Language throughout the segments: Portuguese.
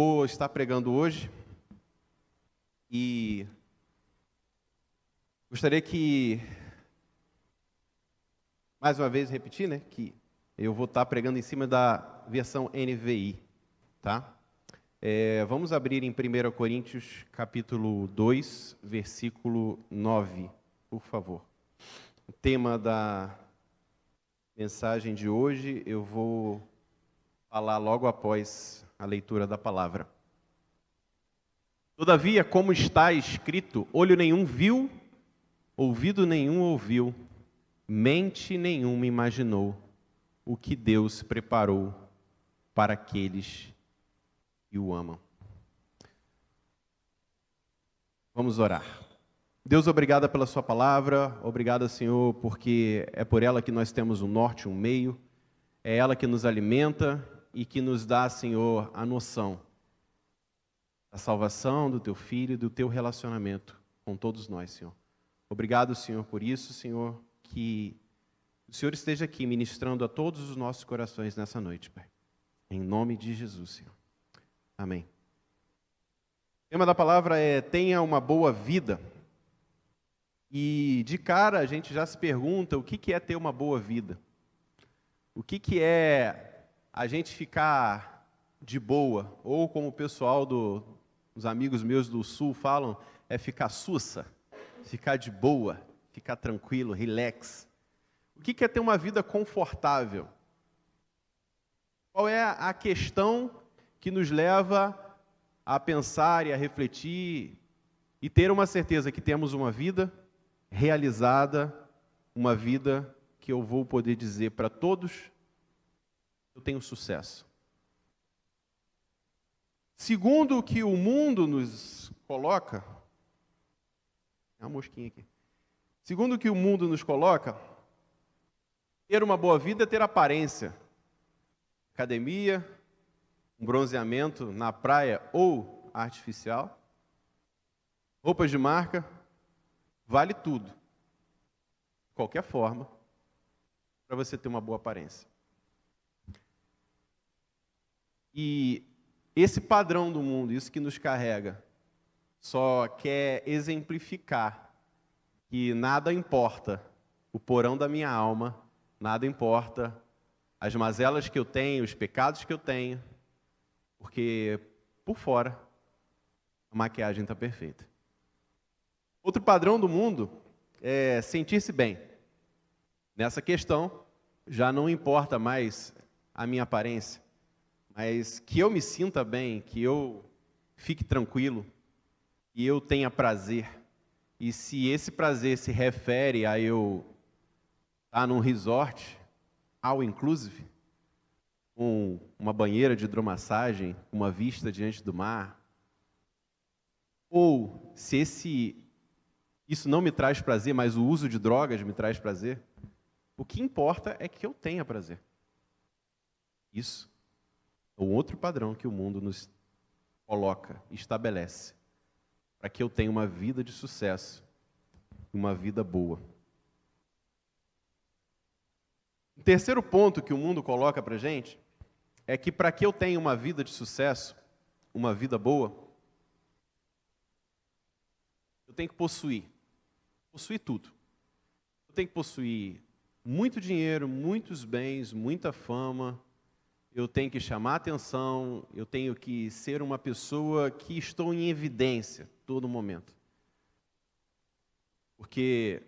Vou estar pregando hoje e gostaria que, mais uma vez, repetir, que eu vou estar pregando em cima da versão NVI, tá? Vamos abrir em 1 Coríntios, capítulo 2, versículo 9, por favor. O tema da mensagem de hoje eu vou falar logo após a leitura da palavra. Todavia, como está escrito, olho nenhum viu, ouvido nenhum ouviu, mente nenhuma imaginou o que Deus preparou para aqueles que o amam. Vamos orar. Deus, obrigado pela sua palavra, obrigado, Senhor, porque é por ela que nós temos um norte e um meio, é ela que nos alimenta e que nos dá, Senhor, a noção da salvação do Teu Filho e do Teu relacionamento com todos nós, Senhor. Obrigado, Senhor, por isso, Senhor, que o Senhor esteja aqui ministrando a todos os nossos corações nessa noite, Pai. Em nome de Jesus, Senhor. Amém. O tema da palavra é tenha uma boa vida. E de cara a gente já se pergunta o que é ter uma boa vida. O que é a gente ficar de boa, ou como o pessoal os amigos meus do Sul falam, é ficar sussa, ficar de boa, ficar tranquilo, relax. O que é ter uma vida confortável? Qual é a questão que nos leva a pensar e a refletir e ter uma certeza que temos uma vida realizada, uma vida que eu vou poder dizer para todos, eu tenho sucesso. Segundo o que o mundo nos coloca, tem uma mosquinha aqui. Segundo o que o mundo nos coloca, ter uma boa vida é ter aparência. Academia, um bronzeamento na praia ou artificial, roupas de marca, vale tudo, de qualquer forma, para você ter uma boa aparência. E esse padrão do mundo, isso que nos carrega, só quer exemplificar que nada importa o porão da minha alma, nada importa as mazelas que eu tenho, os pecados que eu tenho, porque por fora a maquiagem está perfeita. Outro padrão do mundo é sentir-se bem. Nessa questão, já não importa mais a minha aparência, mas que eu me sinta bem, que eu fique tranquilo, que eu tenha prazer. E se esse prazer se refere a eu estar num resort, all inclusive, com uma banheira de hidromassagem, uma vista diante do mar, ou se isso não me traz prazer, mas o uso de drogas me traz prazer, o que importa é que eu tenha prazer. Isso é um outro padrão que o mundo nos coloca, estabelece, para que eu tenha uma vida de sucesso, uma vida boa. O terceiro ponto que o mundo coloca para a gente é que para que eu tenha uma vida de sucesso, uma vida boa, eu tenho que possuir tudo. Eu tenho que possuir muito dinheiro, muitos bens, muita fama, eu tenho que chamar atenção, eu tenho que ser uma pessoa que estou em evidência todo momento. Porque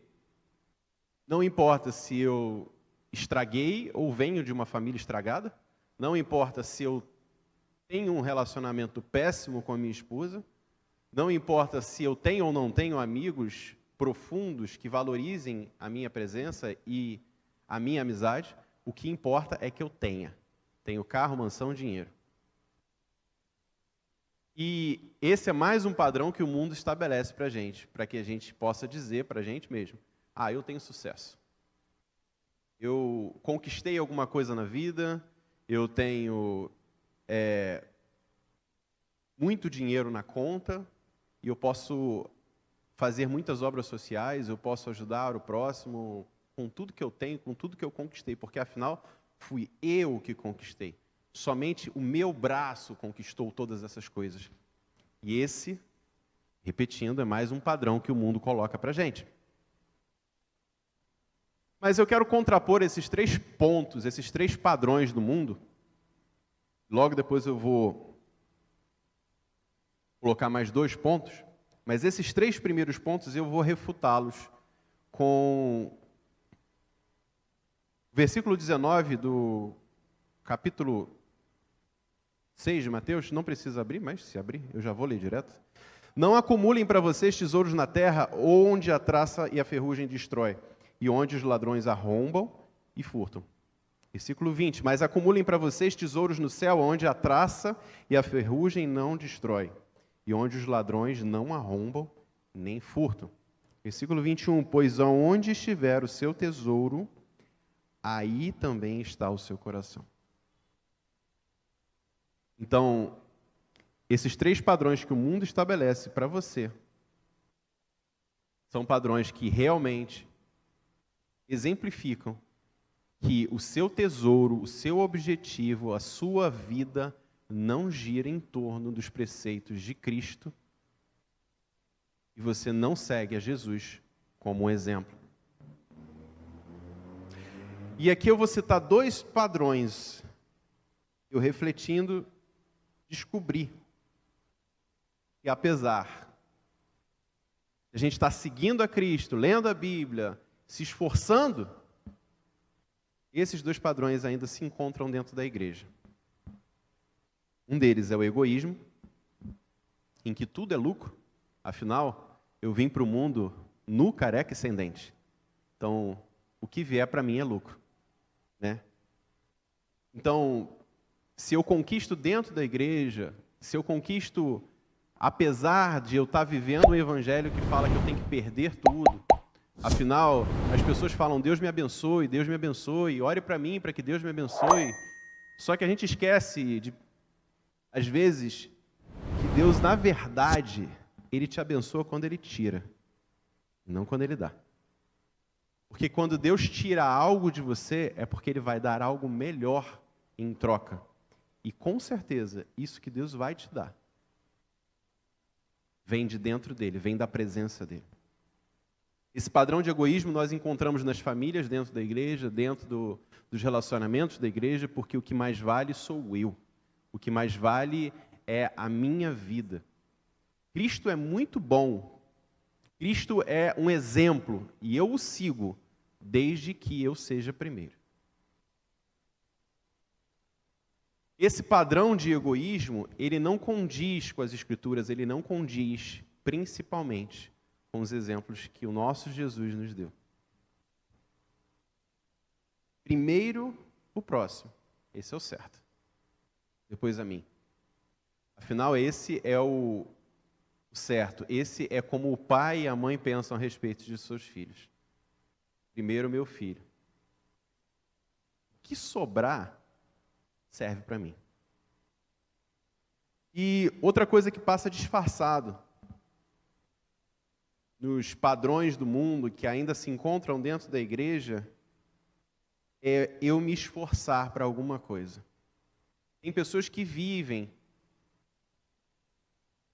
não importa se eu estraguei ou venho de uma família estragada, não importa se eu tenho um relacionamento péssimo com a minha esposa, não importa se eu tenho ou não tenho amigos profundos que valorizem a minha presença e a minha amizade, o que importa é que eu tenha carro, mansão, dinheiro. E esse é mais um padrão que o mundo estabelece para a gente, para que a gente possa dizer para a gente mesmo, eu tenho sucesso. Eu conquistei alguma coisa na vida, eu tenho muito dinheiro na conta, e eu posso fazer muitas obras sociais, eu posso ajudar o próximo com tudo que eu tenho, com tudo que eu conquistei, porque afinal fui eu que conquistei. somente o meu braço conquistou todas essas coisas. E esse, repetindo, é mais um padrão que o mundo coloca para a gente. Mas eu quero contrapor esses 3 pontos, esses 3 padrões do mundo. Logo depois eu vou colocar mais 2 pontos, mas esses 3 primeiros pontos eu vou refutá-los com o versículo 19 do capítulo 6 de Mateus. Não precisa abrir, mas se abrir, eu já vou ler direto. Não acumulem para vocês tesouros na terra, onde a traça e a ferrugem destrói, e onde os ladrões arrombam e furtam. Versículo 20, mas acumulem para vocês tesouros no céu, onde a traça e a ferrugem não destrói, e onde os ladrões não arrombam nem furtam. Versículo 21, pois aonde estiver o seu tesouro, aí também está o seu coração. Então, esses 3 padrões que o mundo estabelece para você, são padrões que realmente exemplificam que o seu tesouro, o seu objetivo, a sua vida não gira em torno dos preceitos de Cristo e você não segue a Jesus como um exemplo. E aqui eu vou citar 2 padrões. Eu refletindo, descobri que apesar de a gente estar seguindo a Cristo, lendo a Bíblia, se esforçando, esses 2 padrões ainda se encontram dentro da igreja. Um deles é o egoísmo, em que tudo é lucro. Afinal, eu vim para o mundo nu, careca e sem dente. Então, o que vier para mim é lucro, né? Então, se eu conquisto dentro da igreja, se eu conquisto, apesar de eu estar vivendo um evangelho que fala que eu tenho que perder tudo, afinal, as pessoas falam, Deus me abençoe, ore para mim para que Deus me abençoe. Só que a gente esquece, às vezes, que Deus, na verdade, Ele te abençoa quando Ele tira, não quando Ele dá. Porque quando Deus tira algo de você, é porque Ele vai dar algo melhor em troca. E com certeza, isso que Deus vai te dar, vem de dentro dEle, vem da presença dEle. Esse padrão de egoísmo nós encontramos nas famílias, dentro da igreja, dentro dos relacionamentos da igreja, porque o que mais vale sou eu. O que mais vale é a minha vida. Cristo é muito bom. Cristo é um exemplo e eu o sigo desde que eu seja primeiro. Esse padrão de egoísmo, ele não condiz com as Escrituras, ele não condiz principalmente com os exemplos que o nosso Jesus nos deu. Primeiro, o próximo. Esse é o certo. Depois a mim. Afinal, esse é o certo. Esse é como o pai e a mãe pensam a respeito de seus filhos. Primeiro, meu filho. O que sobrar serve para mim. E outra coisa que passa disfarçado nos padrões do mundo que ainda se encontram dentro da igreja é eu me esforçar para alguma coisa. Tem pessoas que vivem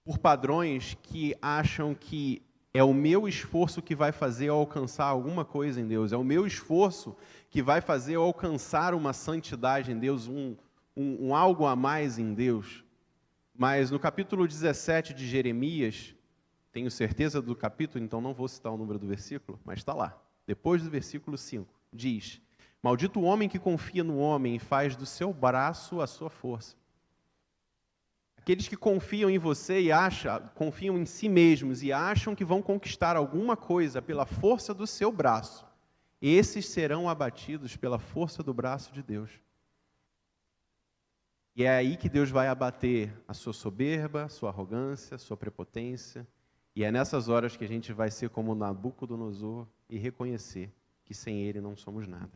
por padrões que acham que é o meu esforço que vai fazer eu alcançar alguma coisa em Deus, é o meu esforço que vai fazer eu alcançar uma santidade em Deus, um algo a mais em Deus. Mas no capítulo 17 de Jeremias, tenho certeza do capítulo, então não vou citar o número do versículo, mas está lá. Depois do versículo 5, diz: maldito o homem que confia no homem e faz do seu braço a sua força. Aqueles que confiam em você e confiam em si mesmos e acham que vão conquistar alguma coisa pela força do seu braço, esses serão abatidos pela força do braço de Deus. E é aí que Deus vai abater a sua soberba, a sua arrogância, a sua prepotência. E é nessas horas que a gente vai ser como Nabucodonosor e reconhecer que sem Ele não somos nada.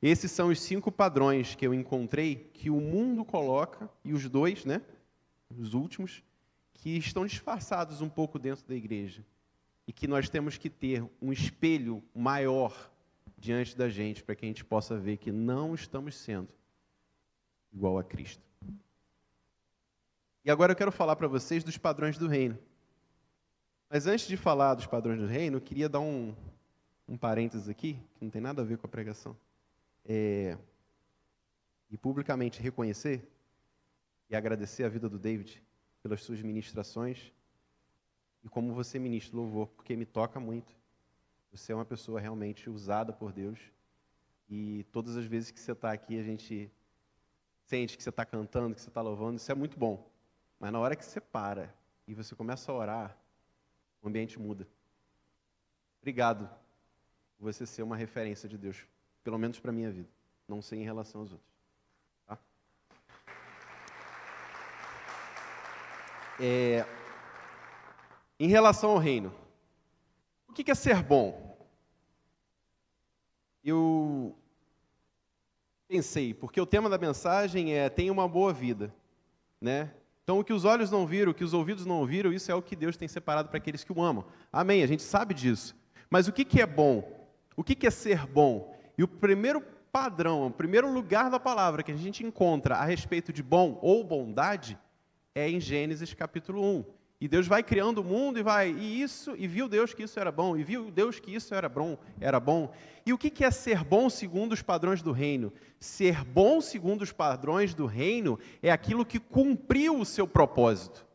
Esses são os 5 padrões que eu encontrei que o mundo coloca, e os 2, né, os últimos, que estão disfarçados um pouco dentro da igreja. E que nós temos que ter um espelho maior diante da gente, para que a gente possa ver que não estamos sendo igual a Cristo. E agora eu quero falar para vocês dos padrões do reino. Mas antes de falar dos padrões do reino, eu queria dar um parênteses aqui, que não tem nada a ver com a pregação. E publicamente reconhecer e agradecer a vida do David pelas suas ministrações e como você ministra louvor, porque me toca muito. Você é uma pessoa realmente usada por Deus e todas as vezes que você está aqui, a gente sente que você está cantando, que você está louvando, isso é muito bom. Mas na hora que você para e você começa a orar, o ambiente muda. Obrigado por você ser uma referência de Deus, pelo menos para a minha vida, não sei em relação aos outros. Tá? Em relação ao reino, o que é ser bom? Eu pensei, porque o tema da mensagem é tenha uma boa vida, né? Então, o que os olhos não viram, o que os ouvidos não ouviram, isso é o que Deus tem separado para aqueles que o amam. Amém, a gente sabe disso. Mas o que é bom? O que é ser bom? E o primeiro padrão, o primeiro lugar da palavra que a gente encontra a respeito de bom ou bondade é em Gênesis capítulo 1. E Deus vai criando o mundo e viu Deus que isso era bom, e viu Deus que isso era bom. E o que é ser bom segundo os padrões do reino? Ser bom segundo os padrões do reino é aquilo que cumpriu o seu propósito.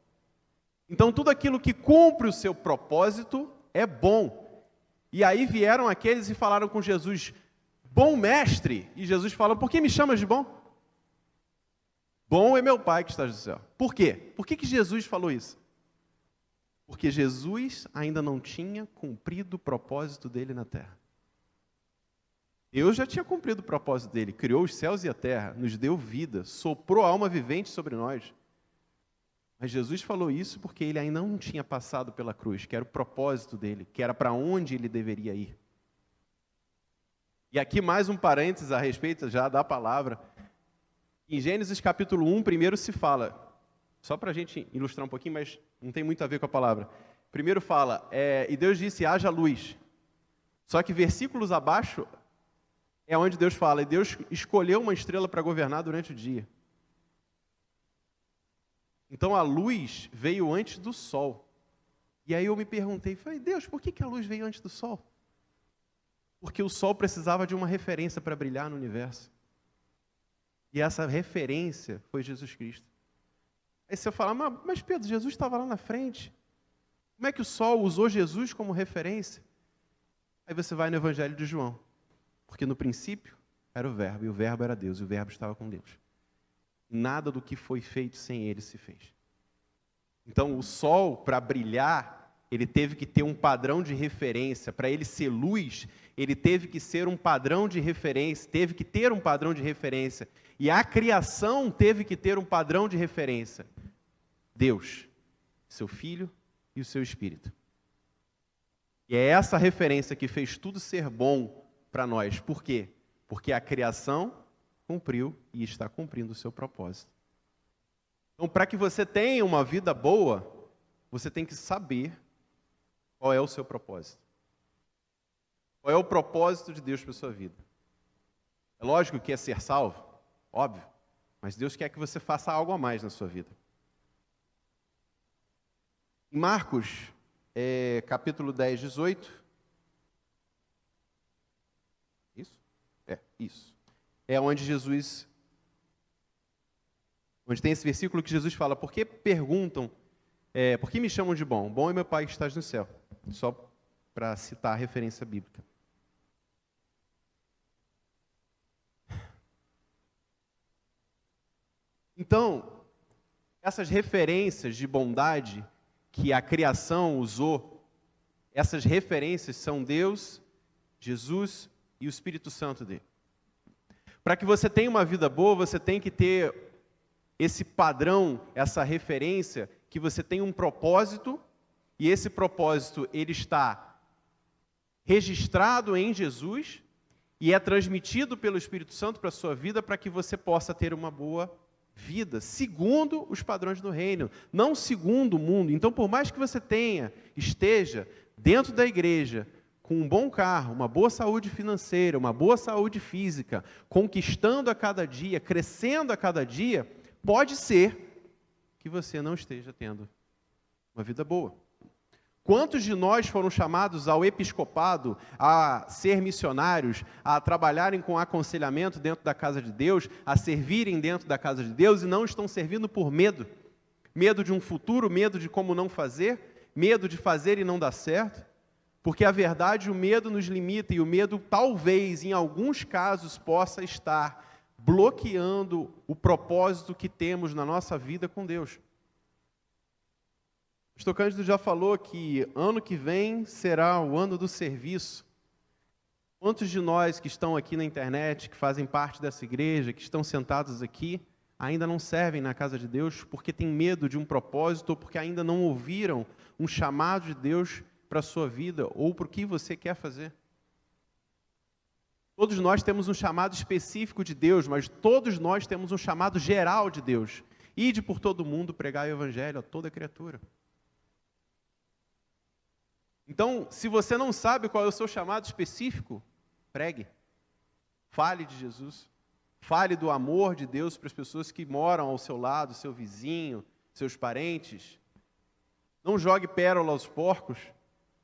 Então, tudo aquilo que cumpre o seu propósito é bom. E aí vieram aqueles e falaram com Jesus, bom mestre. E Jesus falou, por que me chamas de bom? Bom é meu Pai que está no céu. Por quê? Por que Jesus falou isso? Porque Jesus ainda não tinha cumprido o propósito dele na terra. Deus já tinha cumprido o propósito dele, criou os céus e a terra, nos deu vida, soprou a alma vivente sobre nós. Mas Jesus falou isso porque ele ainda não tinha passado pela cruz, que era o propósito dele, que era para onde ele deveria ir. E aqui mais um parênteses a respeito já da palavra. Em Gênesis capítulo 1, primeiro se fala, só para a gente ilustrar um pouquinho, mas não tem muito a ver com a palavra. Primeiro fala, e Deus disse, haja luz. Só que versículos abaixo é onde Deus fala, e Deus escolheu uma estrela para governar durante o dia. Então a luz veio antes do sol. E aí eu me perguntei, falei, Deus, por que a luz veio antes do sol? Porque o sol precisava de uma referência para brilhar no universo. E essa referência foi Jesus Cristo. Aí você fala, mas Pedro, Jesus estava lá na frente. Como é que o sol usou Jesus como referência? Aí você vai no Evangelho de João. Porque no princípio era o Verbo, e o Verbo era Deus, e o Verbo estava com Deus. Nada do que foi feito sem ele se fez. Então o sol, para brilhar, ele teve que ter um padrão de referência. Para ele ser luz, ele teve que ser um padrão de referência, teve que ter um padrão de referência. E a criação teve que ter um padrão de referência. Deus, seu Filho e o seu Espírito. E é essa referência que fez tudo ser bom para nós. Por quê? Porque a criação cumpriu e está cumprindo o seu propósito. Então, para que você tenha uma vida boa, você tem que saber qual é o seu propósito. Qual é o propósito de Deus para a sua vida? É lógico que é ser salvo, óbvio, mas Deus quer que você faça algo a mais na sua vida. Em Marcos, capítulo 10, 18. Isso? Isso. É onde tem esse versículo que Jesus fala, por que perguntam, por que me chamam de bom? Bom é meu Pai que estás no céu. Só para citar a referência bíblica. Então, essas referências de bondade que a criação usou, essas referências são Deus, Jesus e o Espírito Santo dele. Para que você tenha uma vida boa, você tem que ter esse padrão, essa referência, que você tem um propósito, e esse propósito ele está registrado em Jesus e é transmitido pelo Espírito Santo para a sua vida para que você possa ter uma boa vida, segundo os padrões do reino, não segundo o mundo. Então, por mais que você esteja dentro da igreja, com um bom carro, uma boa saúde financeira, uma boa saúde física, conquistando a cada dia, crescendo a cada dia, pode ser que você não esteja tendo uma vida boa. Quantos de nós foram chamados ao episcopado, a ser missionários, a trabalharem com aconselhamento dentro da casa de Deus, a servirem dentro da casa de Deus e não estão servindo por medo? Medo de um futuro, medo de como não fazer, medo de fazer e não dar certo? Porque a verdade, o medo nos limita e o medo talvez, em alguns casos, possa estar bloqueando o propósito que temos na nossa vida com Deus. O pastor Cândido já falou que ano que vem será o ano do serviço. Quantos de nós que estão aqui na internet, que fazem parte dessa igreja, que estão sentados aqui, ainda não servem na casa de Deus porque têm medo de um propósito ou porque ainda não ouviram um chamado de Deus para a sua vida ou para o que você quer fazer? Todos nós temos um chamado específico de Deus, mas todos nós temos um chamado geral de Deus. Ide por todo mundo pregar o evangelho a toda criatura. Então, se você não sabe qual é o seu chamado específico, pregue. Fale de Jesus. Fale do amor de Deus para as pessoas que moram ao seu lado, seu vizinho, seus parentes. Não jogue pérola aos porcos.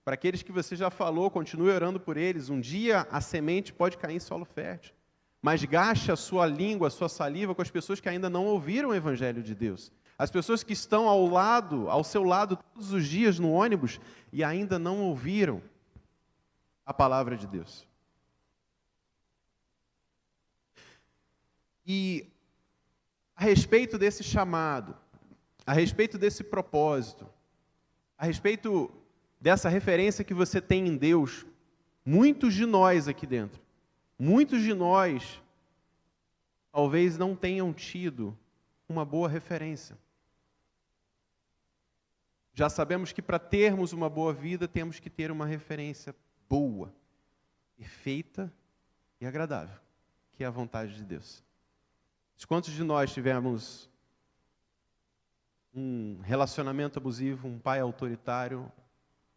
Para aqueles que você já falou, continue orando por eles. Um dia a semente pode cair em solo fértil. Mas gaste a sua língua, a sua saliva com as pessoas que ainda não ouviram o evangelho de Deus. As pessoas que estão ao seu lado todos os dias no ônibus e ainda não ouviram a palavra de Deus. E a respeito desse chamado, a respeito desse propósito, a respeito dessa referência que você tem em Deus, muitos de nós aqui dentro, muitos de nós talvez não tenham tido uma boa referência. Já sabemos que para termos uma boa vida, temos que ter uma referência boa, perfeita e agradável, que é a vontade de Deus. Quantos de nós tivemos um relacionamento abusivo, um pai autoritário,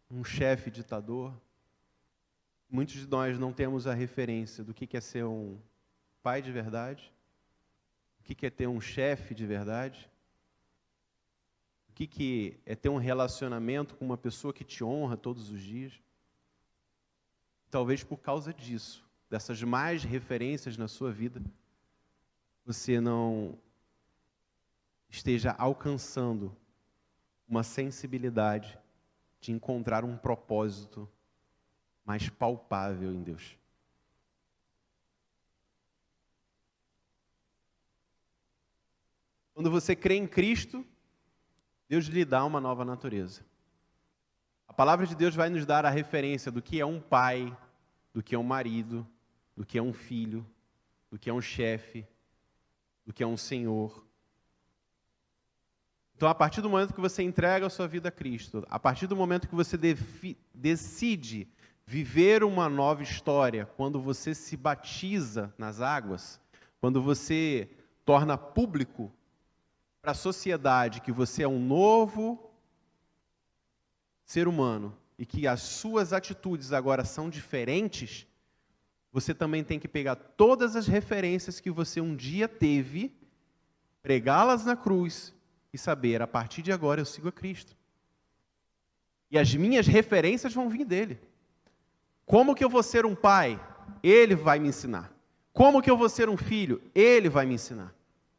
um chefe ditador? Muitos de nós não temos a referência do que é ser um pai de verdade, o que é ter um chefe de verdade, o que é ter um relacionamento com uma pessoa que te honra todos os dias. Talvez por causa disso, dessas mais referências na sua vida, você não esteja alcançando uma sensibilidade de encontrar um propósito mais palpável em Deus. Quando você crê em Cristo, Deus lhe dá uma nova natureza. A palavra de Deus vai nos dar a referência do que é um pai, do que é um marido, do que é um filho, do que é um chefe, do que é um senhor. Então, a partir do momento que você entrega a sua vida a Cristo, a partir do momento que você decide viver uma nova história, quando você se batiza nas águas, quando você torna público para a sociedade que você é um novo ser humano e que as suas atitudes agora são diferentes, você também tem que pegar todas as referências que você um dia teve, pregá-las na cruz e saber, a partir de agora eu sigo a Cristo. E as minhas referências vão vir dele. Como que eu vou ser um pai? Ele vai me ensinar. Como que eu vou ser um filho? Ele vai me ensinar.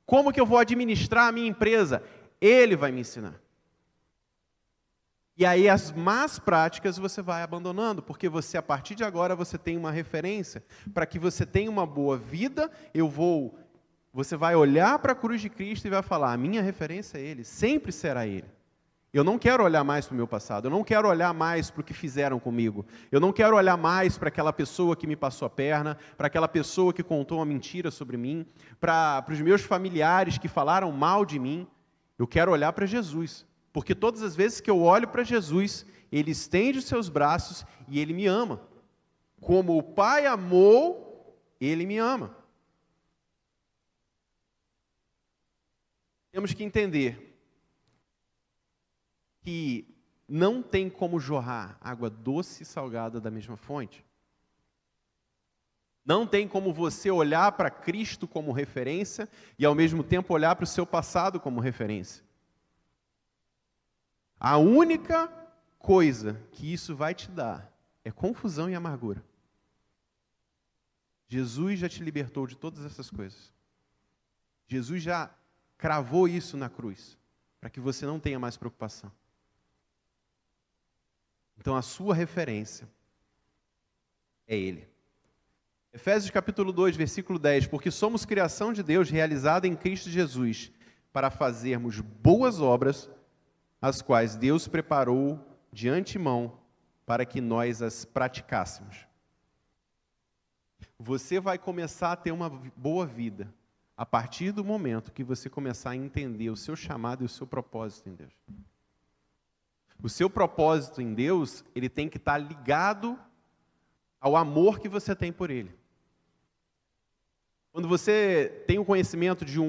Como que eu vou administrar a minha empresa? Ele vai me ensinar. E aí as más práticas você vai abandonando, porque você, a partir de agora, você tem uma referência. Para que você tenha uma boa vida, você vai olhar para a cruz de Cristo e vai falar, a minha referência é Ele, sempre será Ele. Eu não quero olhar mais para o meu passado, eu não quero olhar mais para o que fizeram comigo, eu não quero olhar mais para aquela pessoa que me passou a perna, para aquela pessoa que contou uma mentira sobre mim, para os meus familiares que falaram mal de mim. Eu quero olhar para Jesus, porque todas as vezes que eu olho para Jesus, Ele estende os seus braços e Ele me ama. Como o Pai amou, Ele me ama. Temos que entender que não tem como jorrar água doce e salgada da mesma fonte. Não tem como você olhar para Cristo como referência e, ao mesmo tempo, olhar para o seu passado como referência. A única coisa que isso vai te dar é confusão e amargura. Jesus já te libertou de todas essas coisas. Jesus já cravou isso na cruz, para que você não tenha mais preocupação. Então, a sua referência é Ele. Efésios capítulo 2, versículo 10. Porque somos criação de Deus, realizada em Cristo Jesus, para fazermos boas obras, as quais Deus preparou de antemão, para que nós as praticássemos. Você vai começar a ter uma boa vida, a partir do momento que você começar a entender o seu chamado e o seu propósito em Deus. O seu propósito em Deus, ele tem que estar ligado ao amor que você tem por Ele. Quando você tem o conhecimento de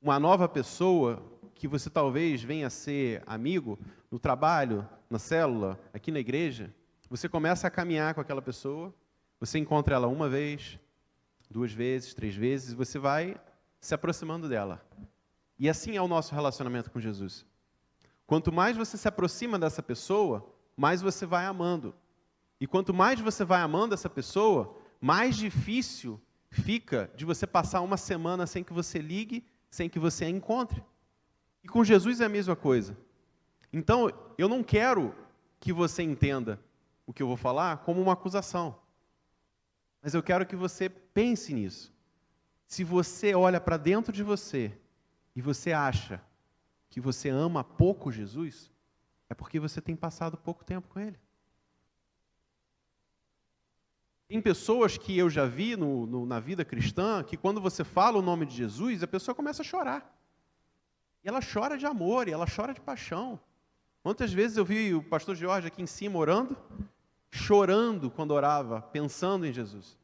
uma nova pessoa, que você talvez venha a ser amigo, no trabalho, na célula, aqui na igreja, você começa a caminhar com aquela pessoa, você encontra ela uma vez, 2 vezes, 3 vezes, e você vai se aproximando dela. E assim é o nosso relacionamento com Jesus. Quanto mais você se aproxima dessa pessoa, mais você vai amando. E quanto mais você vai amando essa pessoa, mais difícil fica de você passar uma semana sem que você ligue, sem que você a encontre. E com Jesus é a mesma coisa. Então, eu não quero que você entenda o que eu vou falar como uma acusação. Mas eu quero que você pense nisso. Se você olha para dentro de você e você acha que você ama pouco Jesus, é porque você tem passado pouco tempo com Ele. Tem pessoas que eu já vi na vida cristã, que quando você fala o nome de Jesus, a pessoa começa a chorar. E ela chora de amor, e ela chora de paixão. Quantas vezes eu vi o pastor Jorge aqui em cima orando, chorando quando orava, pensando em Jesus.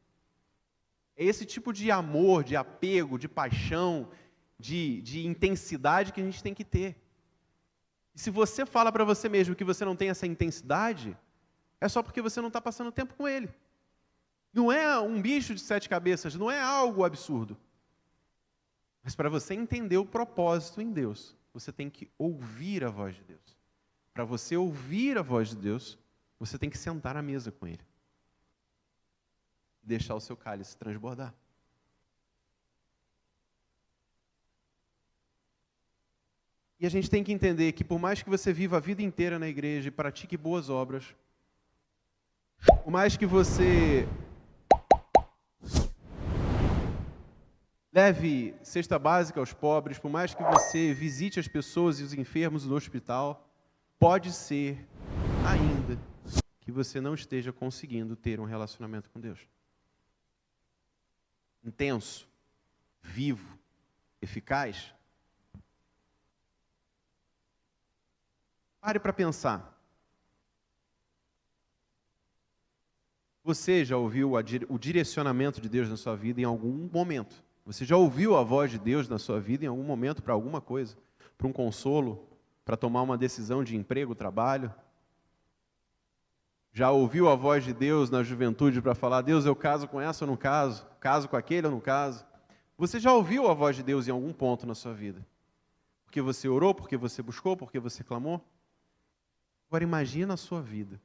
É esse tipo de amor, de apego, de paixão, de intensidade que a gente tem que ter. E se você fala para você mesmo que você não tem essa intensidade, é só porque você não está passando tempo com Ele. Não é um bicho de 7 cabeças, não é algo absurdo. Mas para você entender o propósito em Deus, você tem que ouvir a voz de Deus. Para você ouvir a voz de Deus, você tem que sentar à mesa com Ele. E deixar o seu cálice transbordar. E a gente tem que entender que por mais que você viva a vida inteira na igreja e pratique boas obras, por mais que você leve cesta básica aos pobres, por mais que você visite as pessoas e os enfermos no hospital, pode ser ainda que você não esteja conseguindo ter um relacionamento com Deus. Intenso, vivo, eficaz. Pare para pensar. Você já ouviu o direcionamento de Deus na sua vida em algum momento? Você já ouviu a voz de Deus na sua vida em algum momento para alguma coisa? Para um consolo? Para tomar uma decisão de emprego, trabalho? Já ouviu a voz de Deus na juventude para falar, Deus, eu caso com essa ou não caso? Caso com aquele ou não caso? Você já ouviu a voz de Deus em algum ponto na sua vida? Porque você orou, porque você buscou, porque você clamou? Agora imagina a sua vida.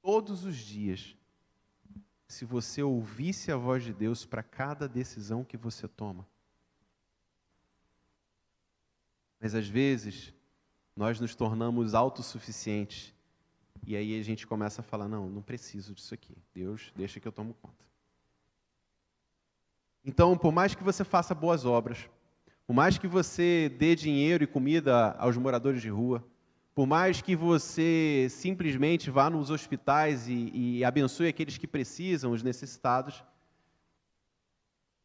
Todos os dias, se você ouvisse a voz de Deus para cada decisão que você toma. Mas às vezes, nós nos tornamos autossuficientes. E aí a gente começa a falar, não preciso disso aqui. Deus, deixa que eu tomo conta. Então, por mais que você faça boas obras, por mais que você dê dinheiro e comida aos moradores de rua, por mais que você simplesmente vá nos hospitais e abençoe aqueles que precisam, os necessitados,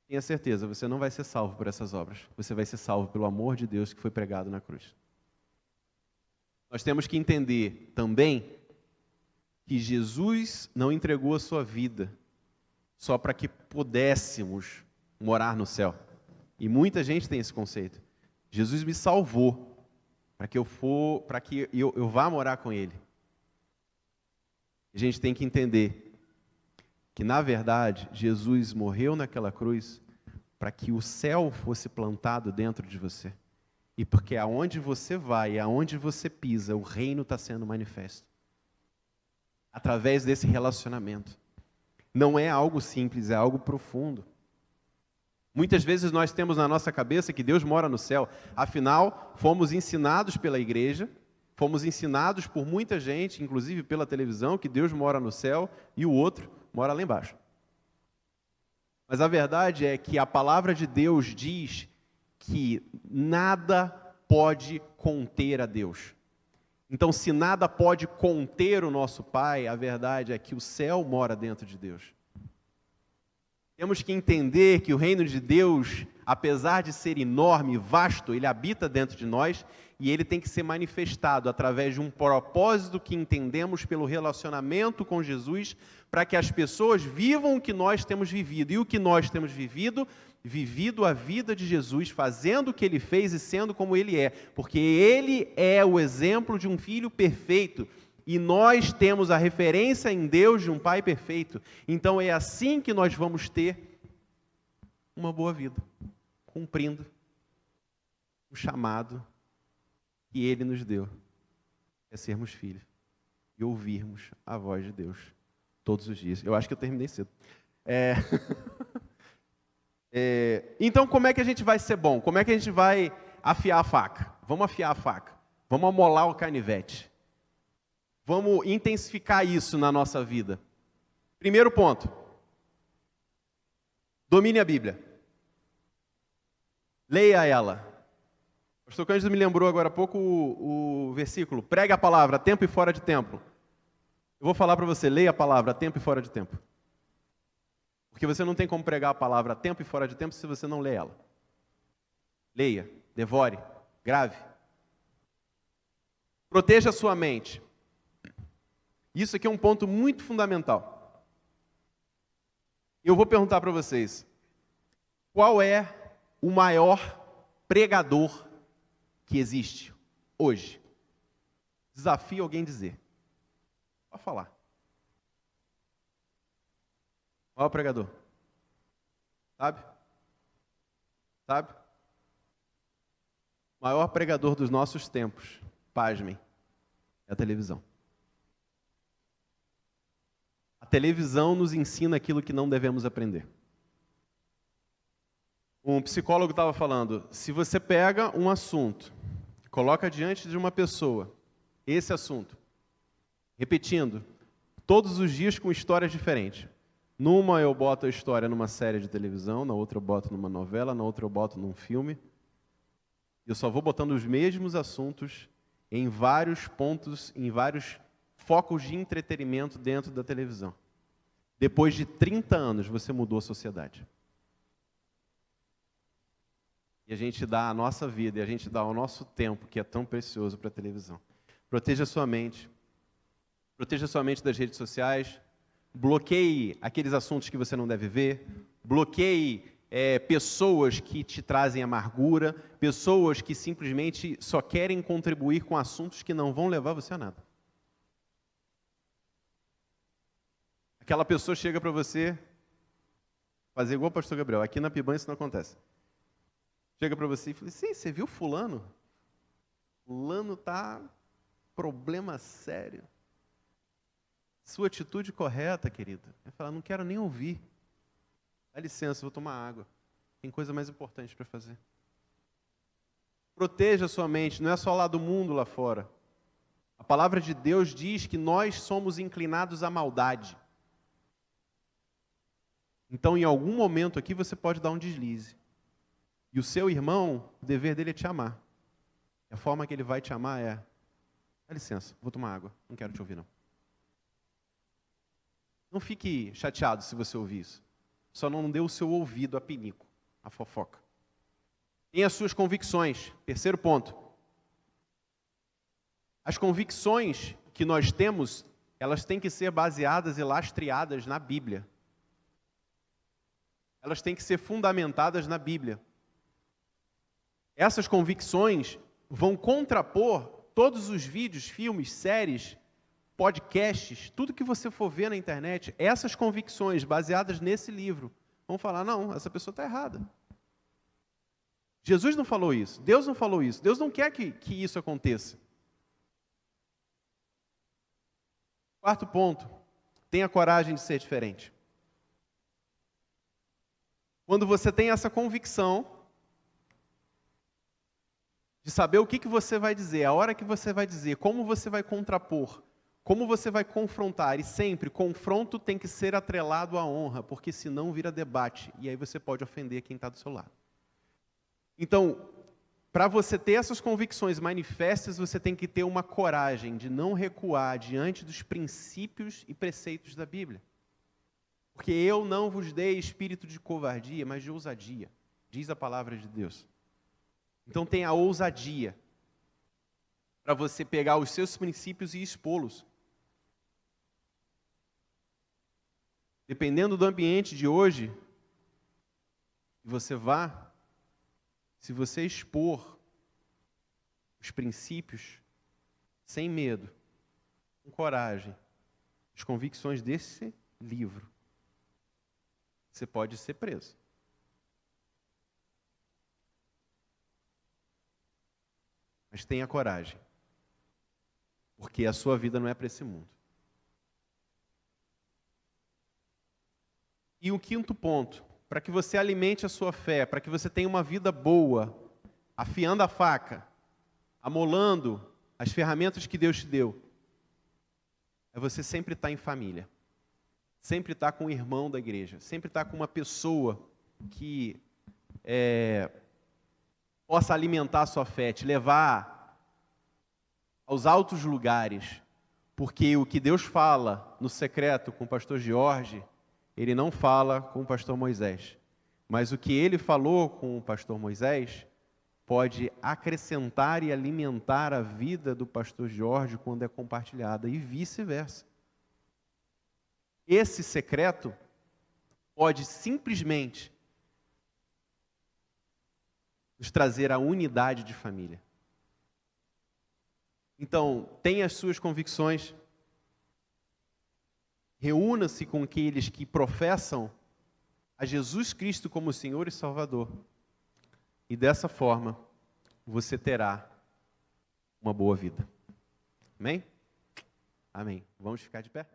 tenha certeza, você não vai ser salvo por essas obras. Você vai ser salvo pelo amor de Deus que foi pregado na cruz. Nós temos que entender também que Jesus não entregou a sua vida só para que pudéssemos morar no céu. E muita gente tem esse conceito. Jesus me salvou para que eu vá morar com Ele. A gente tem que entender que, na verdade, Jesus morreu naquela cruz para que o céu fosse plantado dentro de você. E porque aonde você vai, aonde você pisa, o reino está sendo manifesto. Através desse relacionamento. Não é algo simples, é algo profundo. Muitas vezes nós temos na nossa cabeça que Deus mora no céu. Afinal, fomos ensinados pela igreja, fomos ensinados por muita gente, inclusive pela televisão, que Deus mora no céu e o outro mora lá embaixo. Mas a verdade é que a palavra de Deus diz que nada pode conter a Deus. Então, se nada pode conter o nosso Pai, a verdade é que o céu mora dentro de Deus. Temos que entender que o reino de Deus, apesar de ser enorme e vasto, ele habita dentro de nós e ele tem que ser manifestado através de um propósito que entendemos pelo relacionamento com Jesus, para que as pessoas vivam o que nós temos vivido. E o que nós temos vivido a vida de Jesus, fazendo o que Ele fez e sendo como Ele é. Porque Ele é o exemplo de um filho perfeito. E nós temos a referência em Deus de um Pai perfeito. Então é assim que nós vamos ter uma boa vida, cumprindo o chamado que Ele nos deu, é sermos filhos e ouvirmos a voz de Deus todos os dias. Eu acho que eu terminei cedo. Então, como é que a gente vai ser bom? Como é que a gente vai afiar a faca? Vamos afiar a faca. Vamos amolar o canivete. Vamos intensificar isso na nossa vida. Primeiro ponto. Domine a Bíblia. Leia ela. O pastor Cândido me lembrou agora há pouco o versículo. Pregue a palavra, a tempo e fora de tempo. Eu vou falar para você, leia a palavra a tempo e fora de tempo. Porque você não tem como pregar a palavra a tempo e fora de tempo se você não lê ela. Leia, devore, grave. Proteja a sua mente. Isso aqui é um ponto muito fundamental. Eu vou perguntar para vocês, qual é o maior pregador que existe hoje? Desafio alguém dizer. Pode falar. Qual é o pregador? Sabe? Sabe? O maior pregador dos nossos tempos, pasmem, é a televisão. A televisão nos ensina aquilo que não devemos aprender. Um psicólogo estava falando, se você pega um assunto, coloca diante de uma pessoa, esse assunto, repetindo, todos os dias com histórias diferentes. Numa eu boto a história numa série de televisão, na outra eu boto numa novela, na outra eu boto num filme. Eu só vou botando os mesmos assuntos em vários pontos, em vários focos de entretenimento dentro da televisão. Depois de 30 anos, você mudou a sociedade. E a gente dá a nossa vida, e a gente dá o nosso tempo, que é tão precioso para a televisão. Proteja sua mente. Proteja sua mente das redes sociais. Bloqueie aqueles assuntos que você não deve ver. Bloqueie pessoas que te trazem amargura. Pessoas que simplesmente só querem contribuir com assuntos que não vão levar você a nada. Aquela pessoa chega para você, fazer igual o pastor Gabriel. Aqui na Piban isso não acontece. Chega para você e fala, sim, você viu fulano? Fulano tá problema sério. Sua atitude correta, querida. Vai falar, não quero nem ouvir. Dá licença, vou tomar água. Tem coisa mais importante para fazer. Proteja a sua mente, não é só lá do mundo lá fora. A palavra de Deus diz que nós somos inclinados à maldade. Então, em algum momento aqui, você pode dar um deslize. E o seu irmão, o dever dele é te amar. E a forma que ele vai te amar é, dá licença, vou tomar água, não quero te ouvir não. Não fique chateado se você ouvir isso. Só não dê o seu ouvido a pinico, a fofoca. Tenha as suas convicções. Terceiro ponto. As convicções que nós temos, elas têm que ser baseadas e lastreadas na Bíblia. Elas têm que ser fundamentadas na Bíblia. Essas convicções vão contrapor todos os vídeos, filmes, séries, podcasts, tudo que você for ver na internet, essas convicções baseadas nesse livro, vão falar, não, essa pessoa está errada. Jesus não falou isso, Deus não falou isso, Deus não quer que isso aconteça. Quarto ponto, tenha coragem de ser diferente. Quando você tem essa convicção de saber o que você vai dizer, a hora que você vai dizer, como você vai contrapor, como você vai confrontar, e sempre, confronto tem que ser atrelado à honra, porque senão vira debate, e aí você pode ofender quem está do seu lado. Então, para você ter essas convicções manifestas, você tem que ter uma coragem de não recuar diante dos princípios e preceitos da Bíblia. Porque eu não vos dei espírito de covardia, mas de ousadia, diz a palavra de Deus. Então tenha ousadia para você pegar os seus princípios e expô-los. Dependendo do ambiente de hoje, que você vá, se você expor os princípios sem medo, com coragem, as convicções desse livro, você pode ser preso. Mas tenha coragem, porque a sua vida não é para esse mundo. E o quinto ponto, para que você alimente a sua fé, para que você tenha uma vida boa, afiando a faca, amolando as ferramentas que Deus te deu, é você sempre estar em família, sempre estar com o irmão da igreja, sempre estar com uma pessoa que possa alimentar a sua fé, te levar aos altos lugares, porque o que Deus fala no secreto com o pastor Jorge, Ele não fala com o pastor Moisés, mas o que ele falou com o pastor Moisés pode acrescentar e alimentar a vida do pastor Jorge quando é compartilhada, e vice-versa. Esse secreto pode simplesmente nos trazer a unidade de família. Então, tenha as suas convicções, reúna-se com aqueles que professam a Jesus Cristo como Senhor e Salvador, e dessa forma você terá uma boa vida. Amém? Amém. Vamos ficar de pé?